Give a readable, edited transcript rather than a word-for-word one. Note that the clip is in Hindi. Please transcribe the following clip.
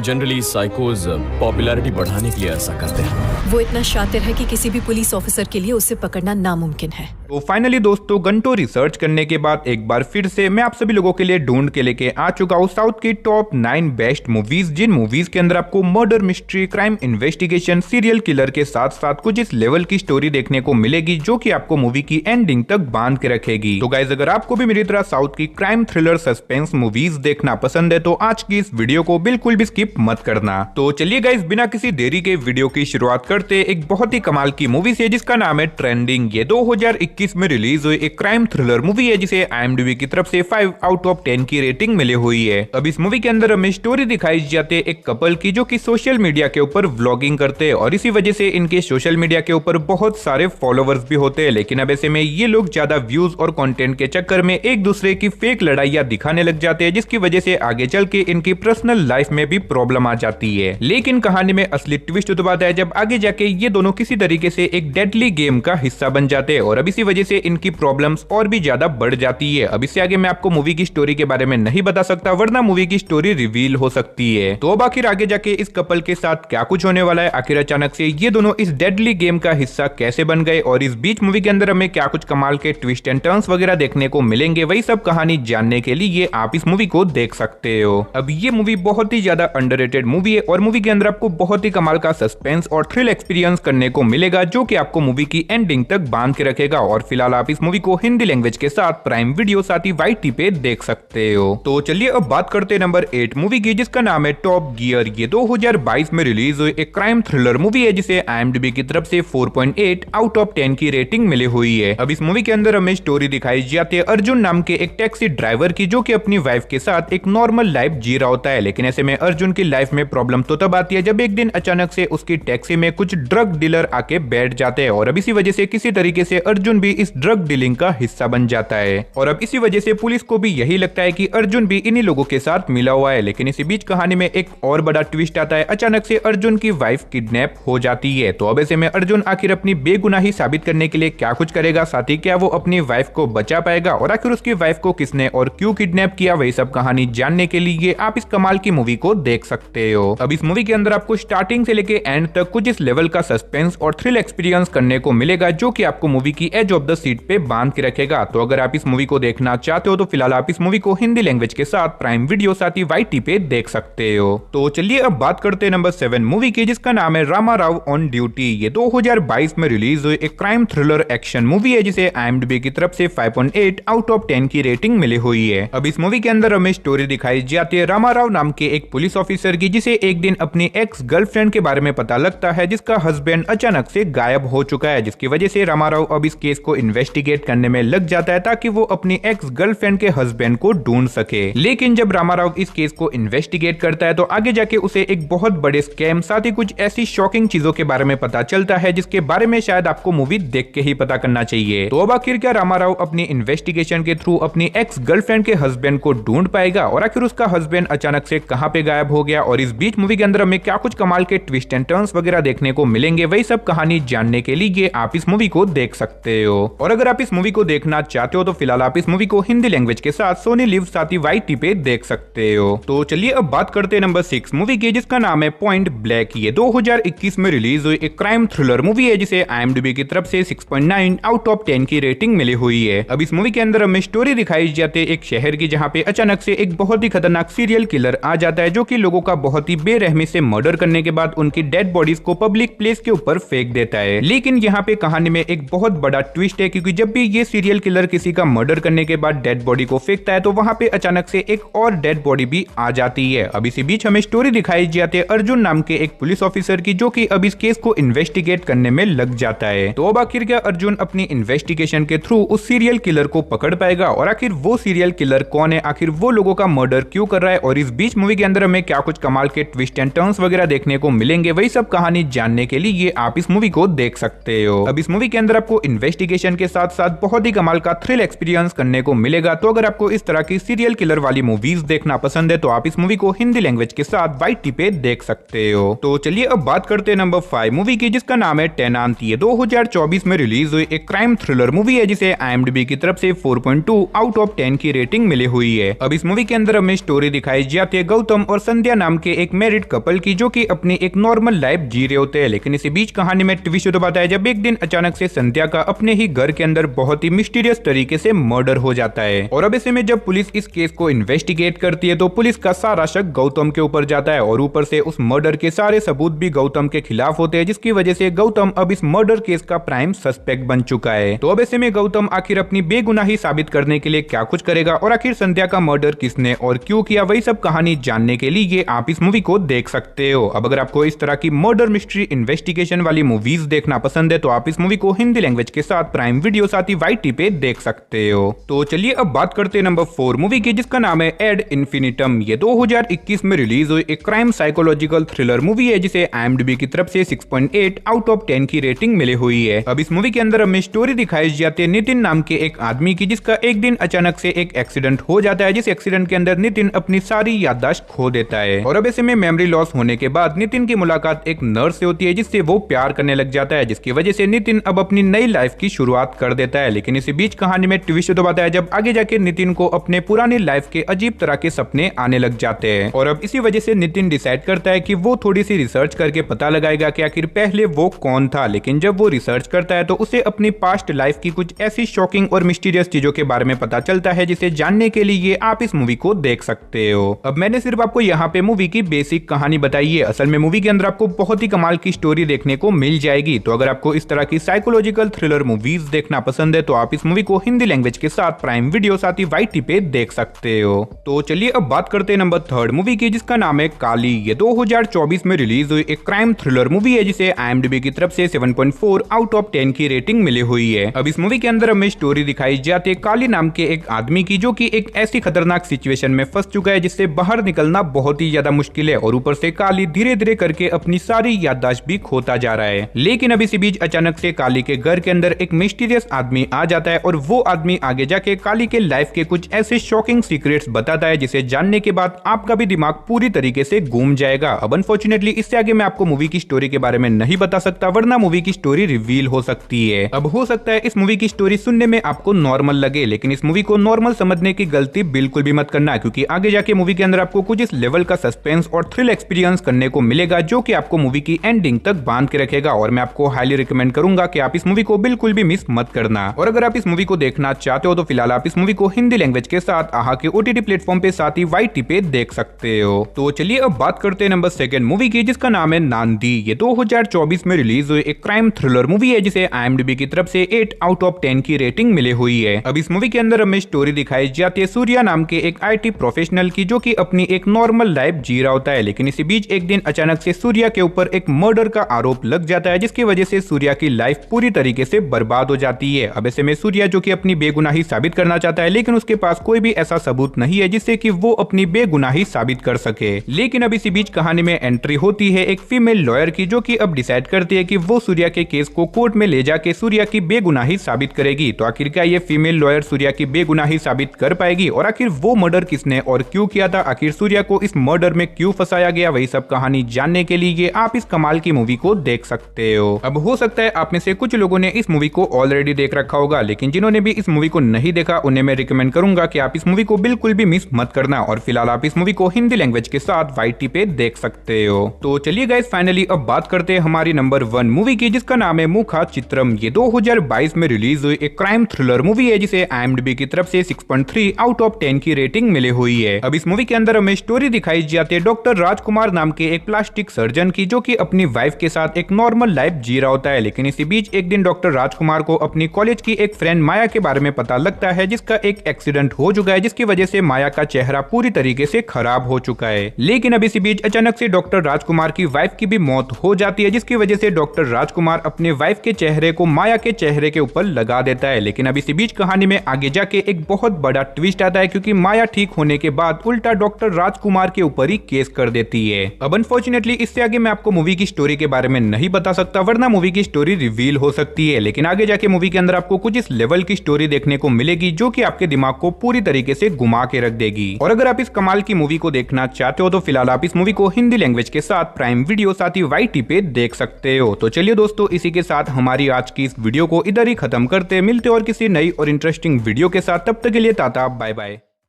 जनरली साइकोज पॉपुलैरिटी बढ़ाने के लिए ऐसा करते हैं। वो इतना शातिर है कि किसी भी पुलिस ऑफिसर के लिए उसे पकड़ना नामुमकिन है। तो फाइनली दोस्तों, घंटों रिसर्च करने के बाद एक बार फिर से मैं आप सभी लोगों के लिए ढूंढ के लेके आ चुका हूँ साउथ की टॉप 9 बेस्ट मूवीज, जिन मूवीज के अंदर आपको murder mystery, crime investigation, serial killer के साथ साथ कुछ इस लेवल की स्टोरी देखने को मिलेगी जो कि आपको मूवी की एंडिंग तक बांध के रखेगी। तो गाइज, अगर आपको भी मेरी तरह साउथ की क्राइम थ्रिलर सस्पेंस मूवीज देखना पसंद है तो आज की इस वीडियो को बिल्कुल भी स्किप मत करना। तो चलिए गाइज, बिना किसी देरी के वीडियो की शुरुआत करते एक बहुत ही कमाल की मूवी से जिसका नाम है ट्रेंडिंग। ये 2021 में रिलीज हुई एक क्राइम थ्रिलर मूवी है जिसे IMDb की तरफ से 5 आउट ऑफ 10 की रेटिंग मिली हुई है। अब इस मूवी के अंदर हमें स्टोरी दिखाई जाती है एक कपल की जो कि सोशल मीडिया के ऊपर व्लॉगिंग करते हैं और इसी वजह से इनके सोशल मीडिया के ऊपर बहुत सारे फॉलोवर्स भी होते हैं। लेकिन अब ऐसे में ये लोग ज्यादा व्यूज और कंटेंट के चक्कर में एक दूसरे की फेक लड़ाइयां दिखाने लग जाते हैं, जिसकी वजह से आगे चल के इनकी पर्सनल लाइफ में भी प्रॉब्लम आ जाती है। लेकिन कहानी में असली ट्विस्ट तो बात है जब आगे जाके ये दोनों किसी तरीके से एक डेडली गेम का हिस्सा बन जाते हैं और अब इसी वजह से इनकी प्रॉब्लम्स और भी ज्यादा बढ़ जाती है। अब इससे आगे मैं आपको मूवी की स्टोरी के बारे में नहीं बता सकता वरना मूवी की स्टोरी रिवील हो सकती है। तो अब आखिर आगे जाके इस कपल के साथ क्या कुछ होने वाला है, आखिर अचानक से ये दोनों इस डेडली गेम का हिस्सा कैसे बन गए और इस बीच मूवी के अंदर हमें क्या कुछ कमाल के ट्विस्ट एंड टर्न्स वगैरह देखने को मिलेंगे, वही सब कहानी जानने के लिए आप इस मूवी को देख सकते हो। अब ये मूवी बहुत ही ज्यादा अंडररेटेड मूवी है और मूवी के अंदर आपको बहुत ही कमाल का सस्पेंस और थ्रिल एक्सपीरियंस करने को मिलेगा जो कि आपको मूवी की एंडिंग तक बांध के रखेगा। और फिलहाल आप इस मूवी को हिंदी लैंग्वेज के साथ प्राइम वीडियो साथ ही YT पे देख सकते हो। तो चलिए अब बात करते हैं नंबर 8 मूवी की जिसका नाम है टॉप गियर। ये 2022 में रिलीज हुई एक क्राइम थ्रिलर मूवी है जिसे IMDb की तरफ से 4.8 आउट ऑफ 10 की रेटिंग मिली हुई है। अब इस मूवी के अंदर हमें स्टोरी दिखाई जाती है अर्जुन नाम के एक टैक्सी ड्राइवर की जो कि अपनी वाइफ के साथ एक नॉर्मल लाइफ जी रहा होता है। लेकिन ऐसे में अर्जुन की लाइफ में प्रॉब्लम तो तब आती है जब एक दिन अचानक से उसकी टैक्सी में कुछ ड्रग डीलर आके बैठ जाते हैं और अब इसी वजह से किसी तरीके से अर्जुन भी इस ड्रग डीलिंग का हिस्सा बन जाता है और अब इसी वजह से पुलिस को भी यही लगता है कि अर्जुन भी इन्हीं लोगों के साथ मिला हुआ है। लेकिन इसी बीच कहानी में एक और बड़ा ट्विस्ट आता है, अचानक से अर्जुन की वाइफ किडनैप हो जाती है। तो अब ऐसे में अर्जुन आखिर अपनी बेगुनाही साबित करने के लिए क्या कुछ करेगा, साथ ही क्या वो अपनी वाइफ को बचा पाएगा और आखिर उसकी वाइफ को किसने और क्यों किडनैप किया, वही सब कहानी जानने के लिए आप इस कमाल की मूवी को देख सकते हो। अब इस मूवी के अंदर आपको स्टार्टिंग से लेके एंड तक कुछ इस लेवल का सस्पेंस और थ्रिल एक्सपीरियंस करने को मिलेगा जो कि आपको मूवी की एज ऑफ द सीट पे बांध के रखेगा। तो अगर आप इस मूवी को देखना चाहते हो तो फिलहाल आप इस मूवी को हिंदी लैंग्वेज के साथ प्राइम वीडियो साथ ही YT पे देख सकते हो। तो चलिए अब बात करते हैं नंबर 7 मूवी की जिसका नाम है रामा राव ऑन ड्यूटी। ये 2022 में रिलीज हुई एक क्राइम थ्रिलर एक्शन मूवी है जिसे IMDb की तरफ से 5.8 आउट ऑफ 10 की रेटिंग मिली हुई है। अब इस मूवी के अंदर हमें स्टोरी दिखाई जाती है रामा राव नाम के एक पुलिस ऑफिसर की जिसे एक दिन अपनी एक्स गर्लफ्रेंड के बारे में पता लगता है जिसका हस्बैंड अचानक से गायब हो चुका है, जिसकी वजह से रामा राव अब इस केस को इन्वेस्टिगेट करने में लग जाता है ताकि वो अपनी एक्स गर्लफ्रेंड के हस्बैंड को ढूंढ सके। लेकिन जब रामा राव इस केस को इन्वेस्टिगेट करता है तो आगे जाके उसे एक बहुत बड़े स्कैम साथ ही कुछ ऐसी शॉकिंग चीजों के बारे में पता चलता है जिसके बारे में शायद आपको मूवी देख के ही पता करना चाहिए। तो अब आखिर क्या रामा राव अपनी इन्वेस्टिगेशन के थ्रू अपनी एक्स गर्लफ्रेंड के हस्बैंड को ढूंढ पाएगा और आखिर उसका हस्बैंड अचानक से कहां पे गायब हो गया और इस बीच मूवी के अंदर हमें क्या कुछ कमाल के ट्विस्ट एंड टर्न्स वगैरह देखने को मिलेंगे, वही सब कहानी जानने के लिए आप इस मूवी को देख सकते हो। और अगर आप इस मूवी को देखना चाहते हो तो फिलहाल आप इस मूवी को हिंदी लैंग्वेज के साथ सोनी लिव साथ ही YT पे देख सकते हो। तो चलिए अब बात करते हैं नंबर 6 मूवी की जिसका नाम है पॉइंट ब्लैक। ये 2021 में रिलीज हुई एक क्राइम थ्रिलर मूवी है जिसे IMDb की तरफ से 6.9 आउट ऑफ 10 की रेटिंग मिली हुई है। अब इस मूवी के अंदर हमें स्टोरी दिखाई जाती है एक शहर की जहाँ पे अचानक से एक बहुत ही खतरनाक सीरियल किलर आ जाता है जो कि लोगों का बहुत ही बेरहमी से मर्डर करने के बाद उनकी डेड बॉडीज को पब्लिक प्लेस के ऊपर फेंक देता है। लेकिन यहाँ पे कहानी में एक बहुत बड़ा ट्विस्ट है क्योंकि जब भी ये सीरियल किलर किसी का मर्डर करने के बाद डेड बॉडी को फेंकता है तो वहां पे अचानक से एक और डेड बॉडी भी आ जाती है। अब इसी बीच हमें स्टोरी दिखाई जाती है अर्जुन नाम के एक पुलिस ऑफिसर की जो कि अब इस केस को इन्वेस्टिगेट करने में लग जाता है। तो अब आखिर क्या अर्जुन अपनी इन्वेस्टिगेशन के थ्रू उस सीरियल किलर को पकड़ पाएगा और आखिर वो सीरियल किलर कौन है, आखिर वो लोगों का मर्डर क्यों कर रहा है और इस बीच मूवी के अंदर हमें क्या कुछ कमाल के ट्विस्ट एंड टर्न्स वगैरह देखने को मिलेंगे, वही सब कहानी जानने के लिए आप इस मूवी को देख सकते हो। अब इस मूवी के अंदर आपको इन्वेस्टिगेशन इन्वेस्टिगेशन के साथ साथ बहुत ही कमाल का थ्रिल एक्सपीरियंस करने को मिलेगा। तो अगर आपको इस तरह की सीरियल किलर वाली मूवीज देखना पसंद है तो आप इस मूवी को हिंदी लैंग्वेज के साथ YT पे देख सकते हो। तो चलिए अब बात करते हैं नंबर 5 मूवी की, जिसका नाम है टेनेंट। ये 2024 में रिलीज हुई एक क्राइम थ्रिलर मूवी है जिसे IMDb की तरफ से 4.2 आउट ऑफ 10 की रेटिंग मिली हुई है। अब इस मूवी के अंदर हमें स्टोरी दिखाई जाती है गौतम और संध्या नाम के एक मैरिड कपल की, जो कि अपनी एक नॉर्मल लाइफ जी रहे होते हैं। लेकिन इसी बीच कहानी में ट्विस्ट तो बताया जब एक दिन अचानक से संध्या का अपने ही घर के अंदर बहुत ही मिस्टीरियस तरीके से मर्डर हो जाता है। और अब ऐसे में जब पुलिस इस केस को इन्वेस्टिगेट करती है तो पुलिस का सारा शक गौतम के ऊपर जाता है और ऊपर से उस मर्डर के सारे सबूत भी गौतम के खिलाफ होते हैं, जिसकी वजह से गौतम अब इस मर्डर केस का प्राइम सस्पेक्ट बन चुका है। तो अब ऐसे में गौतम आखिर अपनी बेगुनाही साबित करने के लिए क्या कुछ करेगा और आखिर संध्या का मर्डर किसने और क्यों किया, वही सब कहानी जानने के लिए आप इस मूवी को देख सकते हो। अब अगर आपको इस तरह की मर्डर मिस्ट्री इन्वेस्टिगेशन वाली मूवीज देखना पसंद है तो आप इस मूवी को हिंदी लैंग्वेज के साथ प्राइम वीडियो साथ ही YT पे देख सकते हो। तो चलिए अब बात करते हैं नंबर 4 मूवी की, जिसका नाम है एड इन्फिनिटम। ये 2021 में रिलीज हुई एक क्राइम साइकोलॉजिकल थ्रिलर मूवी है जिसे IMDb की तरफ से 6.8 आउट ऑफ 10 की रेटिंग मिली हुई है। अब इस मूवी के अंदर हमें स्टोरी दिखाई जाती है नितिन नाम के एक आदमी की, जिसका एक दिन अचानक से एक एक्सीडेंट हो जाता है, जिस एक्सीडेंट के अंदर नितिन अपनी सारी याददाश्त खो देता है। और अब ऐसे में मेमोरी लॉस होने के बाद नितिन की मुलाकात एक नर्स से होती है, जिससे वो प्यार करने लग जाता है, जिसकी वजह से नितिन अब अपनी नई लाइफ की शुरुआत कर देता है। लेकिन इसी बीच कहानी में ट्विस्ट तो बताया जब आगे जाके नितिन को अपने पुरानी लाइफ के अजीब तरह के सपने आने लग जाते हैं। और अब इसी वजह से नितिन डिसाइड करता है कि वो थोड़ी सी रिसर्च करके पता लगाएगा कि आखिर पहले वो कौन था। लेकिन जब वो रिसर्च करता है तो उसे अपनी पास्ट लाइफ की कुछ ऐसी शॉकिंग और मिस्टीरियस चीजों के बारे में पता चलता है, जिसे जानने के लिए आप इस मूवी को देख सकते हो। अब मैंने सिर्फ आपको यहाँ पे मूवी की बेसिक कहानी बताई है, असल में मूवी के अंदर आपको बहुत ही कमाल की स्टोरी देखने को मिल जाएगी। तो अगर आपको इस तरह की साइकोलॉजिकल थ्रिलर मूवीज देखना पसंद है तो आप इस मूवी को हिंदी लैंग्वेज के साथ प्राइम वीडियो साथ ही YT पे देख सकते हो। तो चलिए अब बात करते हैं नंबर 3 मूवी की, जिसका नाम है काली। ये 2024 में रिलीज हुई एक क्राइम थ्रिलर मूवी है जिसे IMDb की तरफ से 7.4 आउट ऑफ 10 की रेटिंग मिली हुई है। अब इस मूवी के अंदर हमें स्टोरी दिखाई जाती है काली नाम के एक आदमी की, जो कि एक ऐसी खतरनाक सिचुएशन में फंस चुका है जिससे बाहर निकलना बहुत ही ज्यादा मुश्किल है। और ऊपर से काली धीरे धीरे करके अपनी सारी याददाश्त भी खोता जा रहा है। लेकिन अब इसी बीच अचानक से काली के घर के अंदर एक मिस्टीरियस आदमी आ जाता है और वो आदमी आगे जाके काली के लाइफ के कुछ ऐसे शॉकिंग सीक्रेट्स बताता है, जिसे जानने के बाद आपका भी दिमाग पूरी तरीके से घूम जाएगा। अब अनफॉर्चुनेटली इससे आगे मैं आपको मूवी की स्टोरी के बारे में नहीं बता सकता, वरना मूवी की स्टोरी रिवील हो सकती है। अब हो सकता है इस मूवी की स्टोरी सुनने में आपको नॉर्मल लगे, लेकिन इस मूवी को नॉर्मल समझने की गलती बिल्कुल भी मत करना, क्योंकि आगे जाके मूवी के अंदर आपको कुछ इस लेवल का सस्पेंस और थ्रिल एक्सपीरियंस करने को मिलेगा, जो कि आपको मूवी की एंडिंग तक बांध के रखेगा। और मैं आपको हाईली रिकमेंड करूंगा कि आप इस मूवी को बिल्कुल भी मिस मत करना। और अगर आप इस मूवी को देखना चाहते हो तो फिलहाल आप इस मूवी को हिंदी लैंग्वेज के साथ आहा के OTT प्लेटफॉर्म पे साथ ही YT पे देख सकते हो। तो चलिए अब बात करते हैं नंबर 2 मूवी की, जिसका नाम है नांदी। ये 2024 में रिलीज हुई एक क्राइम थ्रिलर मूवी है जिसे IMDb की तरफ से 8 आउट ऑफ 10 की रेटिंग मिली हुई है। अब इस मूवी के अंदर हमें स्टोरी दिखाई जाती है सूर्या नाम के एक IT प्रोफेशनल की, जो कि अपनी एक नॉर्मल लाइफ जी रहा होता है। लेकिन इसी बीच एक दिन अचानक से सूर्या के ऊपर एक मर्डर का आरोप लग जाता है, जिसकी वजह से सूर्या की लाइफ पूरी तरीके से बर्बाद हो जाती है। अब ऐसे में सूर्या, जो कि अपनी बेगुनाही साबित करना चाहता है, लेकिन उसके पास कोई भी ऐसा सबूत नहीं है जिससे कि वो अपनी बेगुनाही साबित कर सके। लेकिन अब इसी बीच कहानी में एंट्री होती है एक फीमेल लॉयर की, जो कि अब डिसाइड करती है कि वो सूर्या के केस को कोर्ट में ले जाके सूर्या की बेगुनाही साबित करेगी। तो आखिर क्या ये फीमेल लॉयर सूर्या की बेगुनाही साबित कर पाएगी, और आखिर वो मर्डर किसने और क्यों किया था, आखिर सूर्या को इस मर्डर में क्यों फंसाया गया, वही सब कहानी जानने के लिए आप इस कमाल की मूवी को देख सकते हो। अब हो सकता है आप में से कुछ लोगों ने इस मूवी को ऑलरेडी देख रखा होगा, लेकिन जिन्होंने भी इस मूवी को नहीं देखा उन्हें मैं रिकमेंड करूंगा कि आप इस मूवी को बिल्कुल भी मिस मत करना। और फिलहाल आप इस मूवी को हिंदी लैंग्वेज के साथ YT पे देख सकते हो। तो चलिए गाइस, फाइनली अब बात करते हैं हमारी नंबर 1 मूवी की, जिसका नाम है मुखा चित्रम। ये 2022 में रिलीज हुई एक क्राइम थ्रिलर मूवी है जिसे IMDb की तरफ से 6.3 आउट ऑफ 10 की रेटिंग मिली हुई है। अब इस मूवी के अंदर हमें स्टोरी दिखाई जाती है डॉक्टर राजकुमार नाम के एक प्लास्टिक सर्जन की, जो कि अपनी वाइफ के साथ एक नॉर्मल लाइफ जी रहा होता है। लेकिन इसी बीच एक दिन डॉक्टर राजकुमार को अपनी कॉलेज की एक फ्रेंड माया के बारे में पता लगता है, जिसका एक एक्सीडेंट हो चुका है, जिसकी वजह से माया का चेहरा पूरी तरीके से खराब हो चुका है। लेकिन अब इसी बीच अचानक से डॉक्टर राजकुमार की वाइफ की भी मौत हो जाती है, जिसकी वजह से डॉक्टर राजकुमार अपने वाइफ के चेहरे को माया के चेहरे के ऊपर लगा देता है। लेकिन अब इसी बीच कहानी में आगे जाके एक बहुत बड़ा ट्विस्ट आता है, क्योंकि माया ठीक होने के बाद उल्टा डॉक्टर राजकुमार के ऊपर ही केस कर देती है। अब अनफॉर्चुनेटली इससे आगे मैं आपको मूवी की स्टोरी के बारे में नहीं बता सकता, वरना मूवी की स्टोरी रिवील हो सकती है। लेकिन आगे आगे जाके मूवी के अंदर आपको कुछ इस लेवल की स्टोरी देखने को मिलेगी जो कि आपके दिमाग को पूरी तरीके से घुमा के रख देगी। और अगर आप इस कमाल की मूवी को देखना चाहते हो तो फिलहाल आप इस मूवी को हिंदी लैंग्वेज के साथ प्राइम वीडियो साथ ही YT पे देख सकते हो। तो चलिए दोस्तों, इसी के साथ हमारी आज की इस वीडियो को इधर ही खत्म करते, मिलते और किसी नई और इंटरेस्टिंग वीडियो के साथ। तब तक के लिए टाटा बाय बाय।